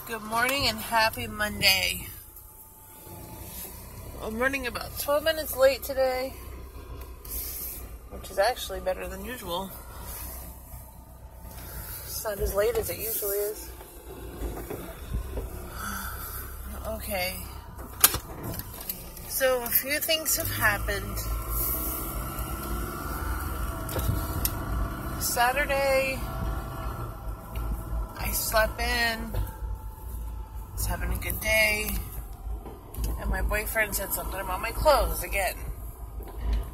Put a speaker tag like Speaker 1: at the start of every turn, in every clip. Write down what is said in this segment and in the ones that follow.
Speaker 1: Good morning and happy Monday. I'm running about 12 minutes late today, which is actually better than usual. It's not as late as it usually is. Okay. So a few things have happened. Saturday, I slept in. Was having a good day, and my boyfriend said something about my clothes again.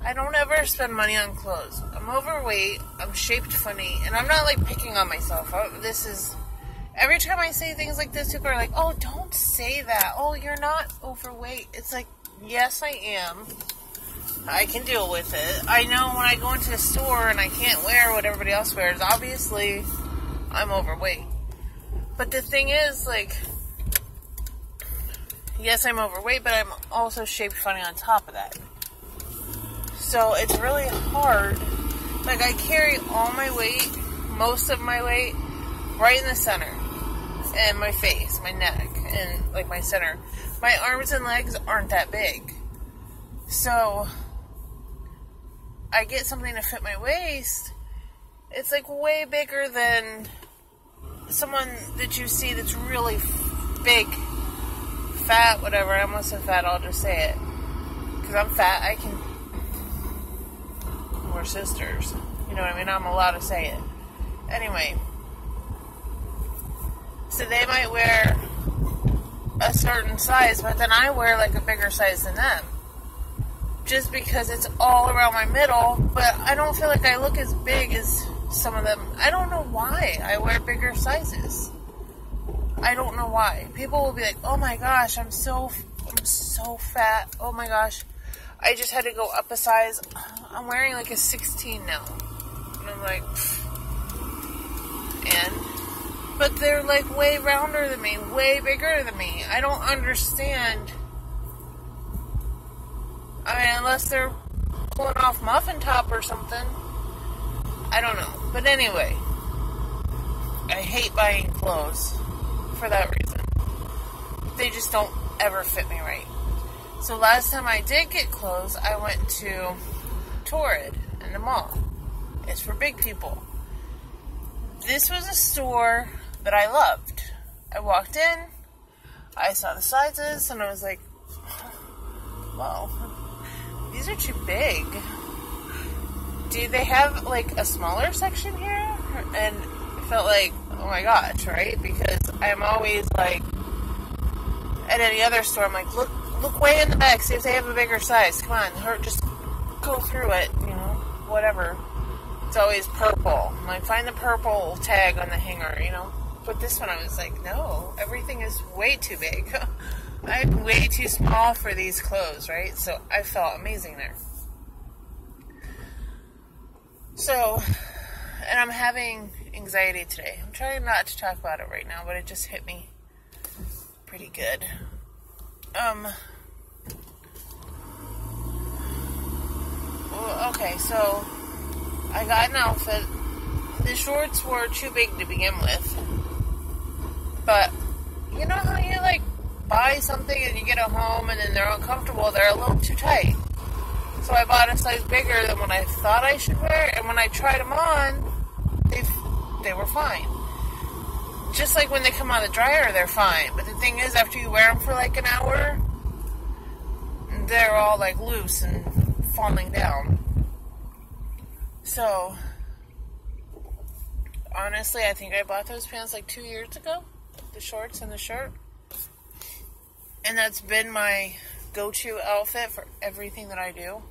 Speaker 1: I don't ever spend money on clothes. I'm overweight, I'm shaped funny, and I'm not like picking on myself. Every time I say things like this, people are like, oh, don't say that. Oh, you're not overweight. It's like, yes, I am. I can deal with it. I know when I go into the store and I can't wear what everybody else wears, obviously, I'm overweight. But the thing is, like, yes, I'm overweight, but I'm also shaped funny on top of that. So it's really hard. Like, I carry all my weight, most of my weight, right in the center. And my face, my neck, and, like, my center. My arms and legs aren't that big. So I get something to fit my waist. It's, like, way bigger than someone that you see that's really big. Fat, whatever. I almost said fat, I'll just say it. Because I'm fat, we're sisters. You know what I mean? I'm allowed to say it. Anyway. So they might wear a certain size, but then I wear like a bigger size than them. Just because it's all around my middle, but I don't feel like I look as big as some of them. I don't know why I wear bigger sizes. I don't know why. People will be like, oh my gosh, I'm so fat. Oh my gosh. I just had to go up a size. I'm wearing like a 16 now. And I'm like, but they're like way rounder than me, way bigger than me. I don't understand. I mean, unless they're pulling off muffin top or something. I don't know. But anyway, I hate buying clothes. For that reason. They just don't ever fit me right. So last time I did get clothes, I went to Torrid in the mall. It's for big people. This was a store that I loved. I walked in, I saw the sizes, and I was like, wow, these are too big. Do they have like a smaller section here? And I felt like, oh my gosh, right? Because I'm always like, at any other store, I'm like, look way in the back, see if they have a bigger size. Come on, just go through it, whatever. It's always purple. I'm like, find the purple tag on the hanger, But this one, I was like, no, everything is way too big. I'm way too small for these clothes, right? So I felt amazing there. So, and I'm having anxiety today. I'm trying not to talk about it right now, but it just hit me pretty good. Okay, so I got an outfit. The shorts were too big to begin with. But you know how you like buy something and you get it home and then they're uncomfortable, they're a little too tight. So I bought a size bigger than what I thought I should wear, and when I tried them on, they were fine. Just like when they come out of the dryer, they're fine. But the thing is, after you wear them for like an hour, they're all like loose and falling down. So, honestly, I think I bought those pants like 2 years ago. The shorts and the shirt. And that's been my go-to outfit for everything that I do.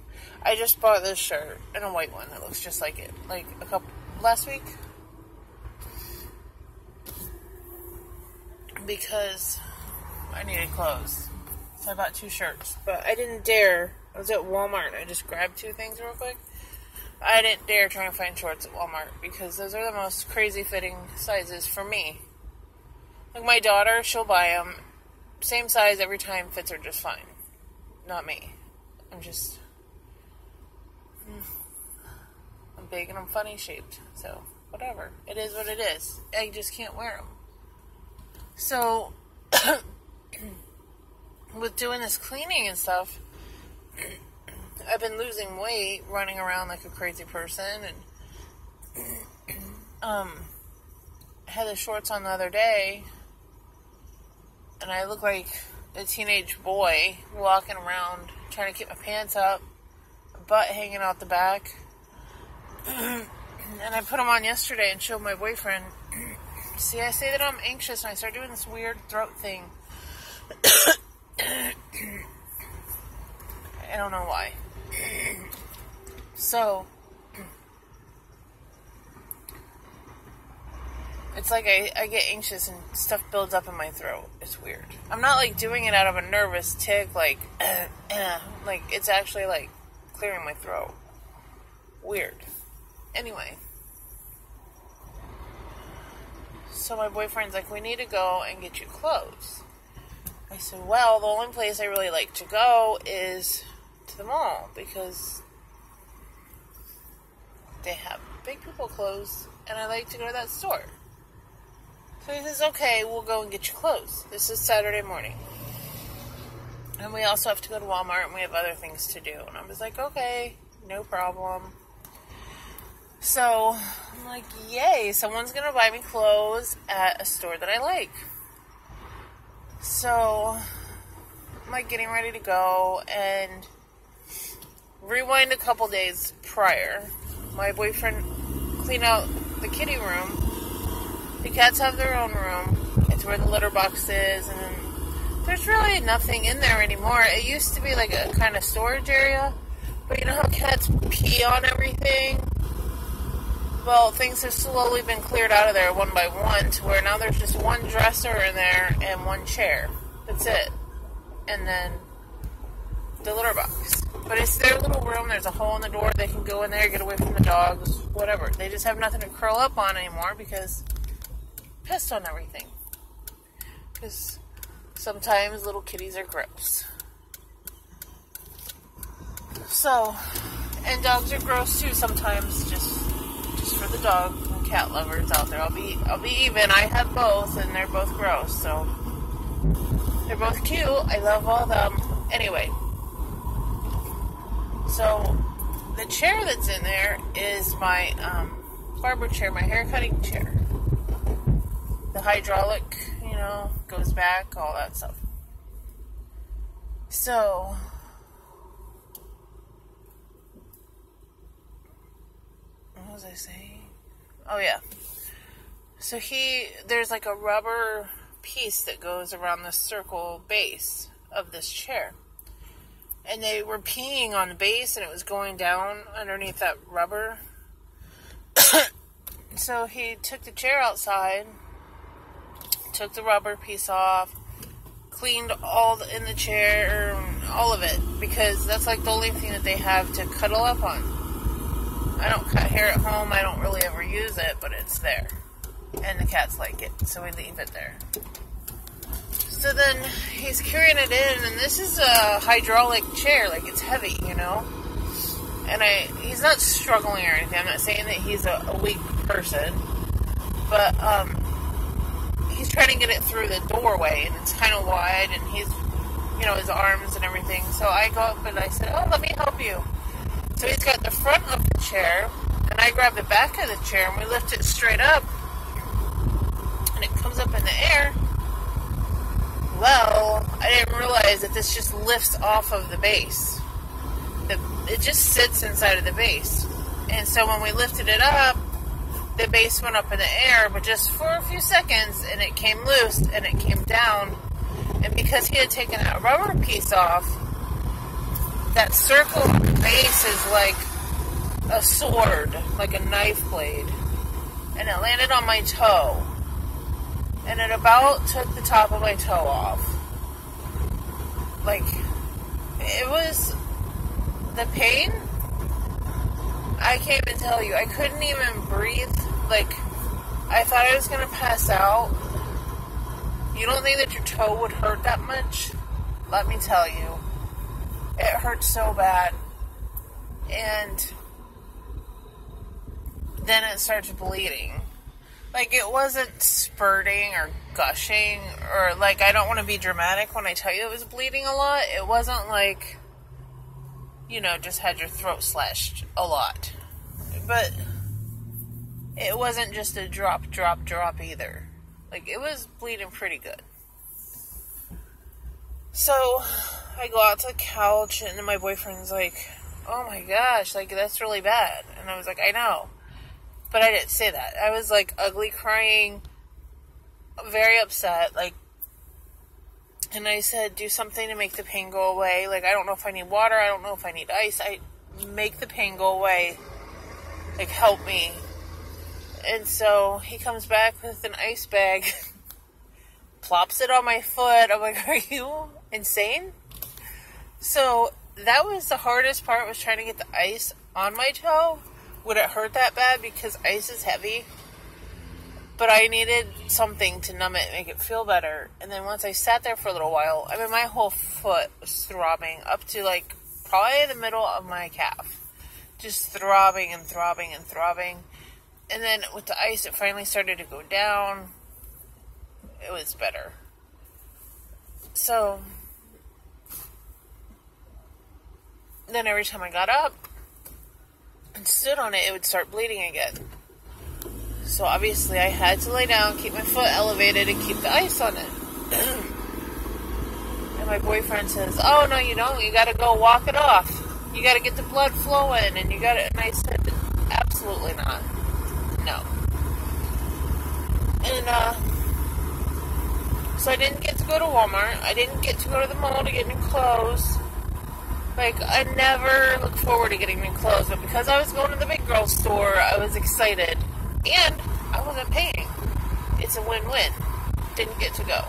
Speaker 1: I just bought this shirt and a white one that looks just like it. Like last week. Because I needed clothes. So I bought 2 shirts. But I didn't dare. I was at Walmart and I just grabbed 2 things real quick. I didn't dare try and find shorts at Walmart because those are the most crazy fitting sizes for me. Like my daughter, she'll buy them. Same size every time, fits her just fine. Not me. I'm big and I'm funny shaped. So, whatever. It is what it is. I just can't wear them. So, with doing this cleaning and stuff, I've been losing weight, running around like a crazy person, and I had the shorts on the other day, and I look like a teenage boy walking around trying to keep my pants up, butt hanging out the back. And I put them on yesterday and showed my boyfriend. See, I say that I'm anxious and I start doing this weird throat thing. I don't know why. So, it's like I get anxious and stuff builds up in my throat. It's weird. I'm not like doing it out of a nervous tick, like it's actually like clearing my throat. Weird. Anyway. So my boyfriend's like, we need to go and get you clothes. I said, well, the only place I really like to go is to the mall because they have big people clothes and I like to go to that store. So he says, okay, we'll go and get you clothes. This is Saturday morning. And we also have to go to Walmart and we have other things to do. And I was like, okay, no problem. So I'm like, yay, someone's going to buy me clothes at a store that I like. So I'm like getting ready to go, and rewind a couple days prior, my boyfriend cleaned out the kitty room. The cats have their own room. It's where the litter box is, and then there's really nothing in there anymore. It used to be like a kind of storage area, but you know how cats pee on everything? Well, things have slowly been cleared out of there one by one to where now there's just one dresser in there and one chair. That's it. And then the litter box. But it's their little room. There's a hole in the door. They can go in there, get away from the dogs, whatever. They just have nothing to curl up on anymore because pissed on everything. Because sometimes little kitties are gross. So, and dogs are gross too sometimes, just for the dog and cat lovers out there. I'll be even. I have both, and they're both gross, so they're both cute. I love all of them. Anyway, so the chair that's in there is my barber chair, my hair cutting chair. The hydraulic, goes back, all that stuff. So what was I saying? Oh yeah. So there's like a rubber piece that goes around the circle base of this chair. And they were peeing on the base and it was going down underneath that rubber. So he took the chair outside, took the rubber piece off, cleaned in the chair, all of it, because that's like the only thing that they have to cuddle up on. I don't cut hair at home. I don't really ever use it, but it's there. And the cats like it, so we leave it there. So then he's carrying it in, and this is a hydraulic chair. Like, it's heavy, And he's not struggling or anything. I'm not saying that he's a weak person. But he's trying to get it through the doorway, and it's kind of wide, and he's, his arms and everything. So I go up and I said, oh, let me help you. So he's got the front of the chair, and I grab the back of the chair, and we lift it straight up, and it comes up in the air. Well, I didn't realize that this just lifts off of the base. It just sits inside of the base. And so when we lifted it up, the base went up in the air, but just for a few seconds, and it came loose, and it came down. And because he had taken that rubber piece off, that circle base is like a sword, like a knife blade. And it landed on my toe. And it about took the top of my toe off. Like, it was the pain. I can't even tell you. I couldn't even breathe. Like, I thought I was going to pass out. You don't think that your toe would hurt that much? Let me tell you. It hurt so bad. And then it starts bleeding. Like, it wasn't spurting or gushing, or, like, I don't want to be dramatic when I tell you it was bleeding a lot. It wasn't like, you know, just had your throat slashed a lot. But it wasn't just a drop either. Like, it was bleeding pretty good. So, I go out to the couch, and then my boyfriend's like, oh my gosh, like, that's really bad. And I was like, I know. But I didn't say that. I was, like, ugly crying, very upset, like, and I said, do something to make the pain go away. Like, I don't know if I need water, I don't know if I need ice. Make the pain go away. Like, help me. And so, he comes back with an ice bag, plops it on my foot. I'm like, are you insane? So, that was the hardest part, was trying to get the ice on my toe. Would it hurt that bad? Because ice is heavy. But I needed something to numb it and make it feel better. And then once I sat there for a little while, I mean, my whole foot was throbbing up to, like, probably the middle of my calf. Just throbbing and throbbing and throbbing. And then with the ice, it finally started to go down. It was better. So, then every time I got up and stood on it, it would start bleeding again. So obviously I had to lay down, keep my foot elevated, and keep the ice on it. And my boyfriend says, oh, no, you don't. You got to go walk it off. You got to get the blood flowing, and you got to... And I said, absolutely not. No. And, so I didn't get to go to Walmart. I didn't get to go to the mall to get new clothes. Like, I never look forward to getting new clothes, but because I was going to the big girl store, I was excited. And I wasn't paying. It's a win-win. Didn't get to go.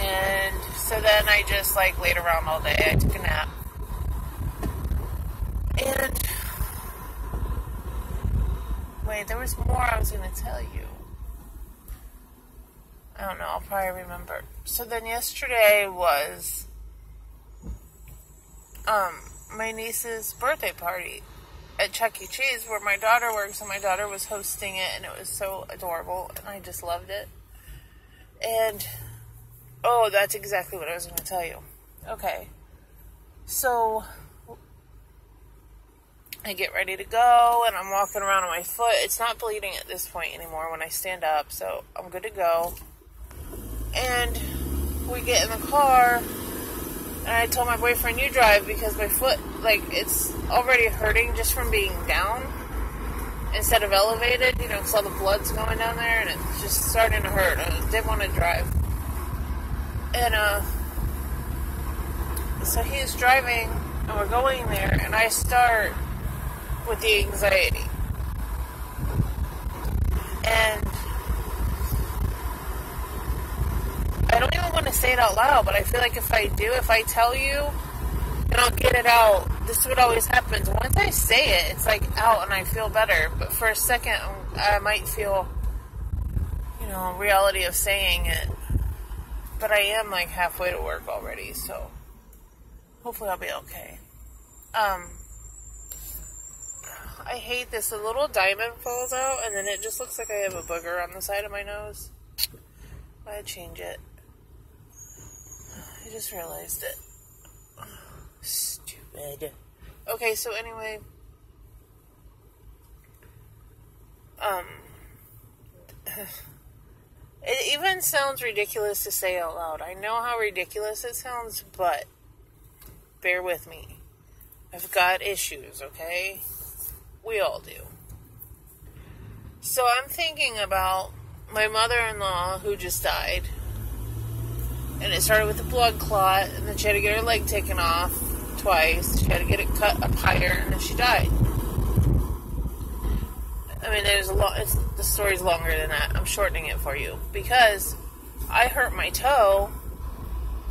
Speaker 1: And so then I just, like, laid around all day. I took a nap. And... wait, there was more I was going to tell you. I don't know. I'll probably remember. So then yesterday was... my niece's birthday party at Chuck E. Cheese, where my daughter works, and my daughter was hosting it, and it was so adorable, and I just loved it. And, oh, that's exactly what I was going to tell you. Okay. So, I get ready to go, and I'm walking around on my foot. It's not bleeding at this point anymore when I stand up, so I'm good to go. And we get in the car, and I told my boyfriend, you drive, because my foot, like, it's already hurting just from being down instead of elevated, you know, because all the blood's going down there, and it's just starting to hurt. I didn't want to drive. And, so he's driving, and we're going there, and I start with the anxiety. And I don't even want to say it out loud, but I feel like if I do, if I tell you, then I'll get it out. This is what always happens. Once I say it, it's like out and I feel better. But for a second, I might feel, you know, reality of saying it. But I am like halfway to work already, so hopefully I'll be okay. I hate this. A little diamond falls out, and then it just looks like I have a booger on the side of my nose. I'd change it. I just realized it. Stupid. Okay, so anyway. It even sounds ridiculous to say out loud. I know how ridiculous it sounds, but bear with me. I've got issues, okay? We all do. So I'm thinking about my mother-in-law who just died. And it started with a blood clot, and then she had to get her leg taken off twice. She had to get it cut up higher, and then she died. I mean, the story's longer than that. I'm shortening it for you. Because I hurt my toe,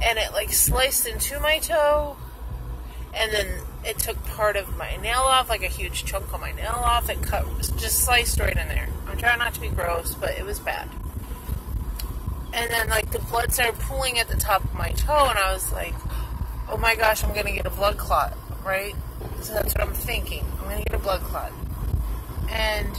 Speaker 1: and it, like, sliced into my toe, and then it took part of my nail off, like a huge chunk of my nail off. It just sliced right in there. I'm trying not to be gross, but it was bad. And then, like, the blood started pooling at the top of my toe, and I was like, oh my gosh, I'm going to get a blood clot, right? So that's what I'm thinking. I'm going to get a blood clot. And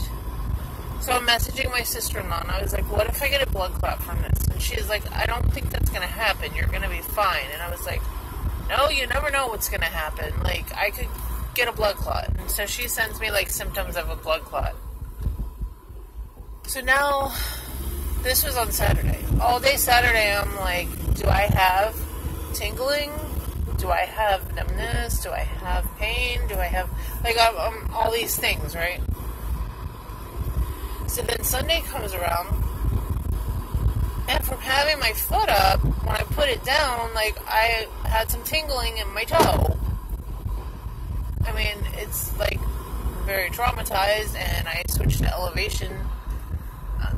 Speaker 1: So I'm messaging my sister-in-law, and I was like, what if I get a blood clot from this? And she's like, I don't think that's going to happen. You're going to be fine. And I was like, no, you never know what's going to happen. Like, I could get a blood clot. And so she sends me, like, symptoms of a blood clot. So now, this was on Saturday. All day Saturday, I'm like, do I have tingling? Do I have numbness? Do I have pain? Do I have, like, all these things, right? So then Sunday comes around, and from having my foot up, when I put it down, like, I had some tingling in my toe. I mean, it's, like, very traumatized, and I switched to elevation. I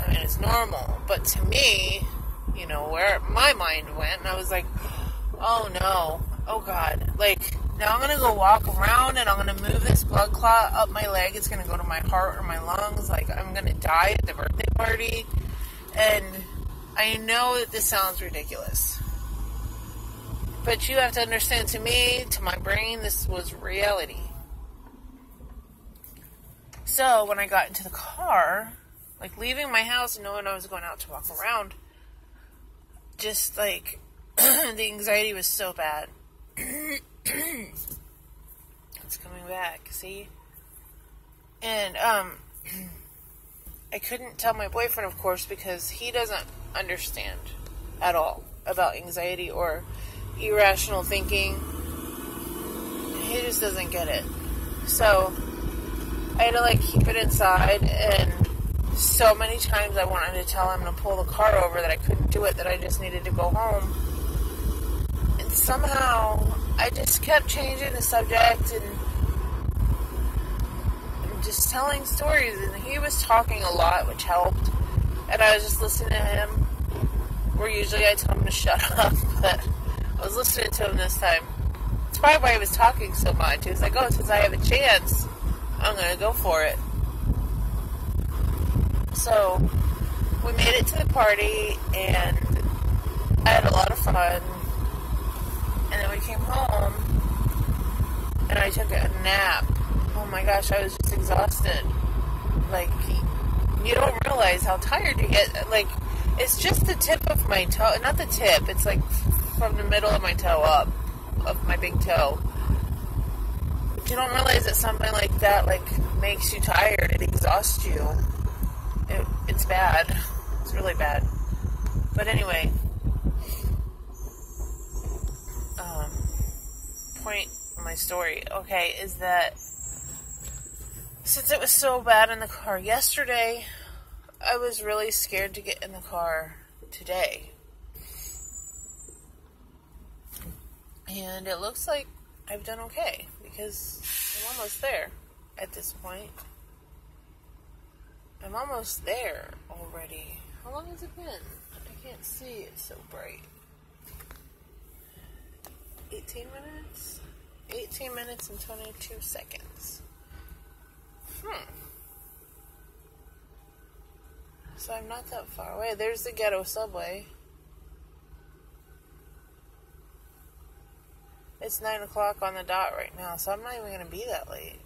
Speaker 1: mean, it's normal, but to me, you know, where my mind went, and I was like, oh no, oh God, like, now I'm going to go walk around, and I'm going to move this blood clot up my leg. It's going to go to my heart or my lungs. Like, I'm going to die at the birthday party. And I know that this sounds ridiculous. But you have to understand, to me, to my brain, this was reality. So, when I got into the car, like, leaving my house and knowing I was going out to walk around, just, like, the anxiety was so bad. It's coming back, see? And, I couldn't tell my boyfriend, of course, because he doesn't understand at all about anxiety or irrational thinking. He just doesn't get it. So, I had to, like, keep it inside, and so many times I wanted to tell him to pull the car over that I couldn't do it, that I just needed to go home. And somehow, I just kept changing the subject and just telling stories, and he was talking a lot, which helped, and I was just listening to him, where usually I tell him to shut up, but I was listening to him this time. That's probably why he was talking so much. He was like, oh, since I have a chance, I'm going to go for it. So, we made it to the party, and I had a lot of fun, and then we came home, and I took a nap. Oh my gosh, I was just exhausted. Like, you don't realize how tired you get. Like, it's just the tip of my toe, not the tip, it's like from the middle of my toe up, of my big toe. You don't realize that something like that, like, makes you tired, it exhausts you. It's bad. It's really bad. But anyway, point of my story, okay, is that since it was so bad in the car yesterday, I was really scared to get in the car today. And it looks like I've done okay, because I'm almost there at this point. I'm almost there already. How long has it been? I can't see, it's so bright. 18 minutes? 18 minutes and 22 seconds. So I'm not that far away. There's the ghetto subway. It's 9 o'clock on the dot right now, so I'm not even going to be that late.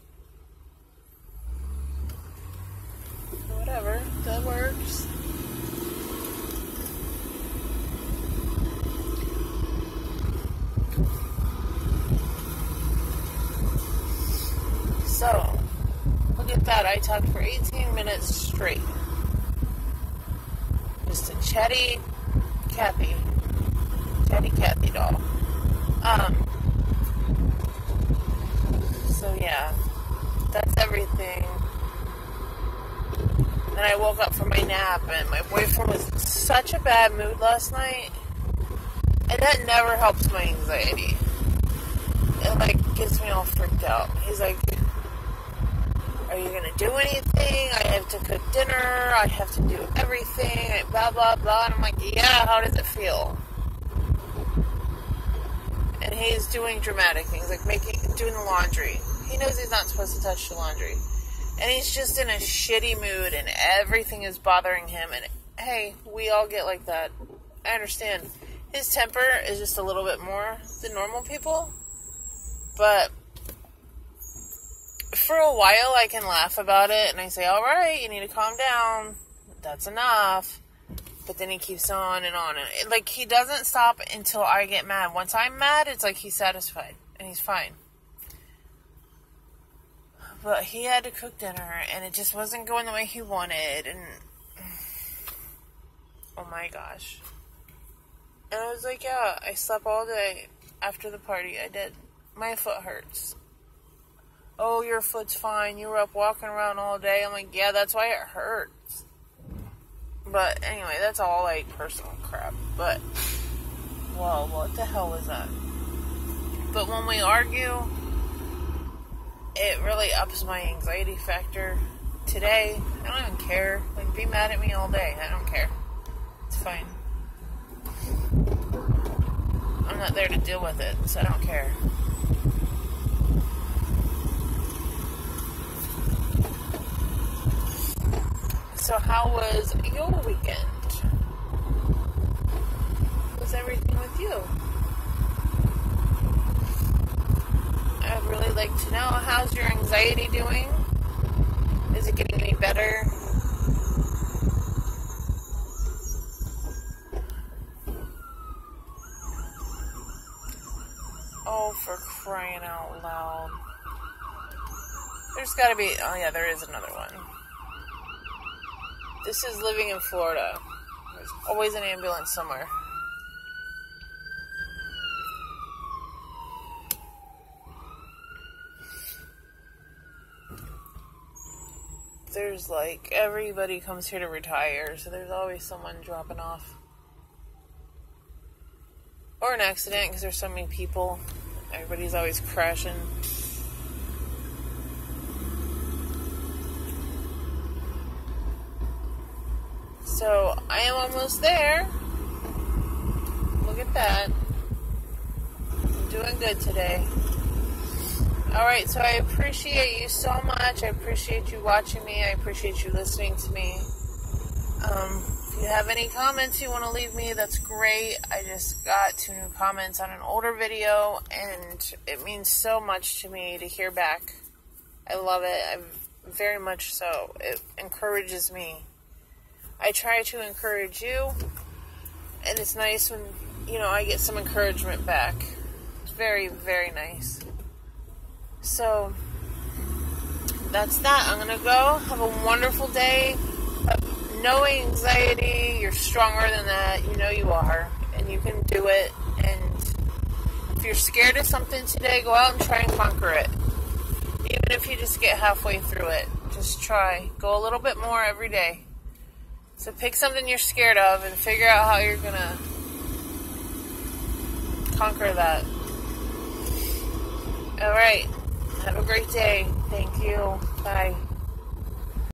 Speaker 1: Whatever, that works. So, look at that. I talked for 18 minutes straight. Just a chatty Cathy doll. So yeah, that's everything. Then I woke up from my nap, and my boyfriend was in such a bad mood last night, and that never helps my anxiety. It, like, gets me all freaked out. He's like, are you going to do anything? I have to cook dinner. I have to do everything. Blah, blah, blah. And I'm like, yeah, how does it feel? And he's doing dramatic things, like doing the laundry. He knows he's not supposed to touch the laundry. And he's just in a shitty mood, and everything is bothering him. And, hey, we all get like that. I understand. His temper is just a little bit more than normal people. But for a while I can laugh about it and I say, all right, you need to calm down. That's enough. But then he keeps on and on. And like, he doesn't stop until I get mad. Once I'm mad, it's like he's satisfied and he's fine. But he had to cook dinner and it just wasn't going the way he wanted. And oh my gosh. And I was like, yeah, I slept all day after the party. I did. My foot hurts. Oh, your foot's fine. You were up walking around all day. I'm like, yeah, that's why it hurts. But anyway, that's all like personal crap. But, well, what the hell was that? But when we argue, it really ups my anxiety factor. Today, I don't even care. Like, be mad at me all day. I don't care. It's fine. I'm not there to deal with it, so I don't care. So how was your weekend? How was everything with you? I'd really like to know, how's your anxiety doing? Is it getting any better? Oh, for crying out loud. There's gotta be, oh yeah, there is another one. This is living in Florida. There's always an ambulance somewhere. There's like, everybody comes here to retire, so there's always someone dropping off. Or an accident, because there's so many people. Everybody's always crashing. So, I am almost there. Look at that. I'm doing good today. Alright, so I appreciate you so much. I appreciate you watching me. I appreciate you listening to me. If you have any comments you want to leave me, that's great. I just got 2 new comments on an older video, and it means so much to me to hear back. I love it. Very much so. It encourages me. I try to encourage you, and it's nice when, I get some encouragement back. It's very, very nice. So, that's that. I'm going to go. Have a wonderful day. No anxiety. You're stronger than that. You know you are, and you can do it. And if you're scared of something today, go out and try and conquer it. Even if you just get halfway through it, just try. Go a little bit more every day. So pick something you're scared of and figure out how you're going to conquer that. All right. Have a great day. Thank you. Bye.